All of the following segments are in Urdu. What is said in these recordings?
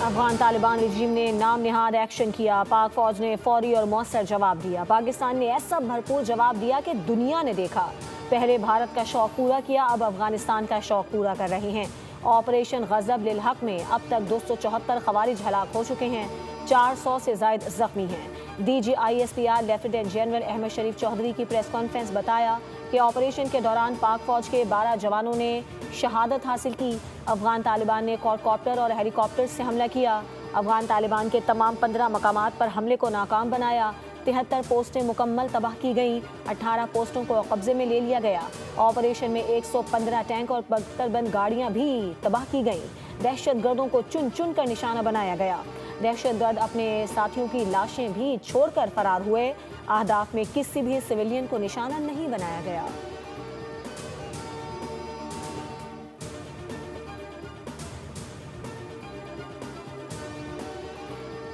افغان طالبان رجیم نے نام نہاد ایکشن کیا، پاک فوج نے فوری اور مؤثر جواب دیا۔ پاکستان نے ایسا بھرپور جواب دیا کہ دنیا نے دیکھا۔ پہلے بھارت کا شوق پورا کیا، اب افغانستان کا شوق پورا کر رہے ہیں۔ آپریشن غضب للحق میں اب تک 274 خوارج ہلاک ہو چکے ہیں، 400 سے زائد زخمی ہیں۔ D G I S P R lieutenant general Ahmed Sharif Chaudhry کی پریس کانفرنس بتایا کہ آپریشن کے دوران پاک فوج کے 12 جوانوں نے شہادت حاصل کی۔ افغان طالبان نے کوڈکاپٹر اور ہیلی کاپٹر سے حملہ کیا۔ افغان طالبان کے تمام 15 مقامات پر حملے کو ناکام بنایا۔ 73 پوسٹیں مکمل تباہ کی گئیں، 18 پوسٹوں کو قبضے میں لے لیا گیا۔ آپریشن میں 115 ٹینک اور 72 بند گاڑیاں بھی تباہ کی گئیں۔ دہشت گردوں کو چن چن کر نشانہ بنایا گیا۔ دہشت گرد اپنے ساتھیوں کی لاشیں بھی چھوڑ کر فرار ہوئے۔ اہداف میں کسی بھی سویلین کو نشانہ نہیں بنایا گیا۔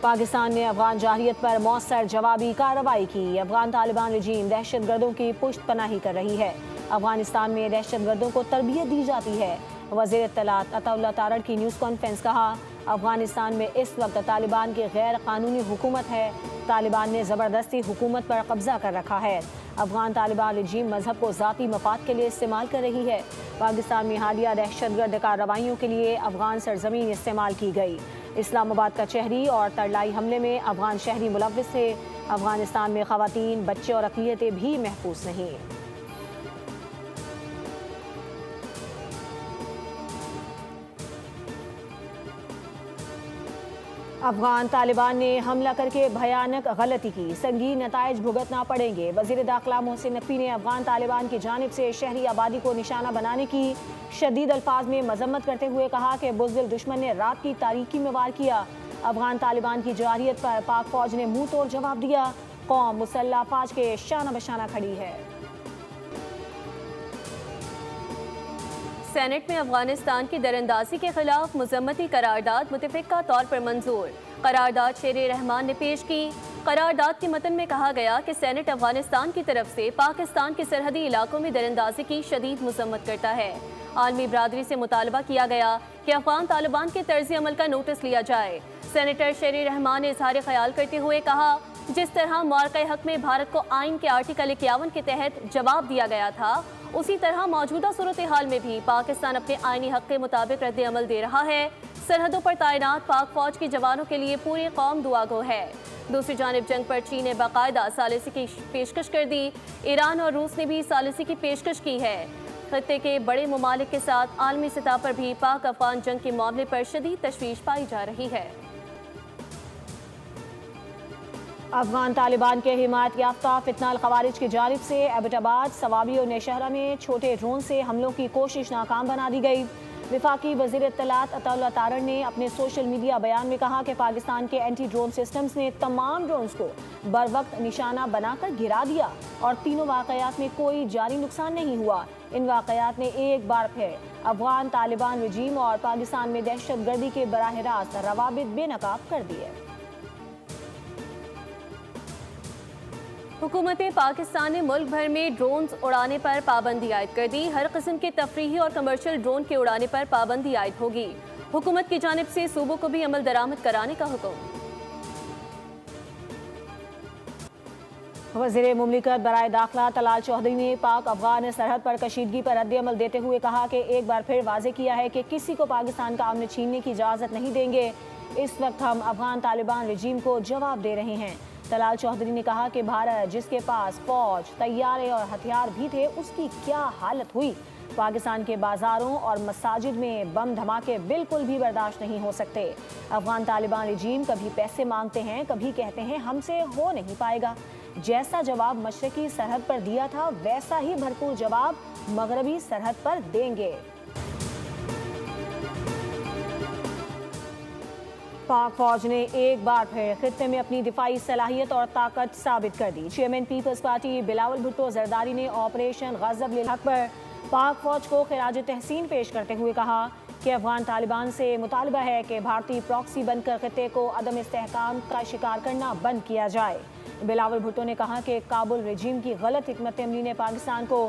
پاکستان نے افغان جارحیت پر مؤثر جوابی کارروائی کی۔ افغان طالبان رجیم دہشت گردوں کی پشت پناہی کر رہی ہے۔ افغانستان میں دہشت گردوں کو تربیت دی جاتی ہے۔ وزیر اطلاعات عطا اللہ تارڑ کی نیوز کانفرنس کہا، افغانستان میں اس وقت طالبان کی غیر قانونی حکومت ہے۔ طالبان نے زبردستی حکومت پر قبضہ کر رکھا ہے۔ افغان طالبان رجیم مذہب کو ذاتی مفاد کے لیے استعمال کر رہی ہے۔ پاکستان میں حالیہ دہشت گرد کارروائیوں کے لیے افغان سرزمین استعمال کی گئی۔ اسلام آباد کا چہری اور ترلائی حملے میں افغان شہری ملوث تھے۔ افغانستان میں خواتین، بچے اور اقلیتیں بھی محفوظ نہیں۔ افغان طالبان نے حملہ کر کے بھیانک غلطی کی، سنگین نتائج بھگتنا پڑیں گے۔ وزیر داخلہ محسن نقوی نے افغان طالبان کی جانب سے شہری آبادی کو نشانہ بنانے کی شدید الفاظ میں مذمت کرتے ہوئے کہا کہ بزدل دشمن نے رات کی تاریکی میں وار کیا۔ افغان طالبان کی جارحیت پر پاک فوج نے منہ توڑ جواب دیا۔ قوم مسلح افواج کے شانہ بشانہ کھڑی ہے۔ سینٹ میں افغانستان کی دراندازی کے خلاف مذمتی قرارداد متفقہ طور پر منظور۔ قرارداد شیر رحمان نے پیش کی۔ قرارداد کے متن میں کہا گیا کہ سینٹ افغانستان کی طرف سے پاکستان کے سرحدی علاقوں میں دراندازی کی شدید مذمت کرتا ہے۔ عالمی برادری سے مطالبہ کیا گیا کہ افغان طالبان کے طرز عمل کا نوٹس لیا جائے۔ سینیٹر شیر رحمان نے اظہار خیال کرتے ہوئے کہا، جس طرح معرکہ حق میں بھارت کو آئین کے آرٹیکل 51 کے تحت جواب دیا گیا تھا، اسی طرح موجودہ صورتحال میں بھی پاکستان اپنے آئینی حق کے مطابق رد عمل دے رہا ہے۔ سرحدوں پر تعینات پاک فوج کی جوانوں کے لیے پوری قوم دعا گو ہے۔ دوسری جانب جنگ پر چین نے باقاعدہ ثالثی کی پیشکش کر دی۔ ایران اور روس نے بھی ثالثی کی پیشکش کی ہے۔ خطے کے بڑے ممالک کے ساتھ عالمی سطح پر بھی پاک افغان جنگ کے معاملے پر شدید تشویش پائی جا رہی ہے۔ افغان طالبان کے حمایت یافتہ فتنہ الخوارج کی جانب سے ایبٹ آباد، سوابی اور نوشہرہ میں چھوٹے ڈرون سے حملوں کی کوشش ناکام بنا دی گئی۔ وفاقی وزیر اطلاعات عطا اللہ تارڑ نے اپنے سوشل میڈیا بیان میں کہا کہ پاکستان کے اینٹی ڈرون سسٹمز نے تمام ڈرونز کو بروقت نشانہ بنا کر گرا دیا اور تینوں واقعات میں کوئی جانی نقصان نہیں ہوا۔ ان واقعات نے ایک بار پھر افغان طالبان رجیم اور پاکستان میں دہشت گردی کے براہ راست روابط بے نقاب کر دیے۔ حکومت پاکستان نے ملک بھر میں ڈرونز اڑانے پر پابندی عائد کر دی۔ ہر قسم کے تفریحی اور کمرشل ڈرون کے اڑانے پر پابندی عائد ہوگی۔ حکومت کی جانب سے صوبوں کو بھی عمل درآمد کرانے کا حکم۔ وزیر مملکت برائے داخلہ طلال چودھری نے پاک افغان سرحد پر کشیدگی پر رد عمل دیتے ہوئے کہا کہ ایک بار پھر واضح کیا ہے کہ کسی کو پاکستان کا امن چھیننے کی اجازت نہیں دیں گے۔ اس وقت ہم افغان طالبان رجیم کو جواب دے رہے ہیں۔ طلال چودھری نے کہا کہ بھارت جس کے پاس فوج، طیارے اور ہتھیار بھی تھے، اس کی کیا حالت ہوئی۔ پاکستان کے بازاروں اور مساجد میں بم دھماکے بالکل بھی برداشت نہیں ہو سکتے۔ افغان طالبان رجیم کبھی پیسے مانگتے ہیں، کبھی کہتے ہیں ہم سے ہو نہیں پائے گا۔ جیسا جواب مشرقی سرحد پر دیا تھا، ویسا ہی بھرپور جواب مغربی سرحد پر دیں گے۔ پاک فوج نے ایک بار پھر خطے میں اپنی دفاعی صلاحیت اور طاقت ثابت کر دی۔ چیئرمین پیپلز پارٹی بلاول بھٹو زرداری نے آپریشن غضب للحق پر پاک فوج کو خراج تحسین پیش کرتے ہوئے کہا کہ افغان طالبان سے مطالبہ ہے کہ بھارتی پراکسی بن کر خطے کو عدم استحکام کا شکار کرنا بند کیا جائے۔ بلاول بھٹو نے کہا کہ کابل رجیم کی غلط حکمت عملی نے پاکستان کو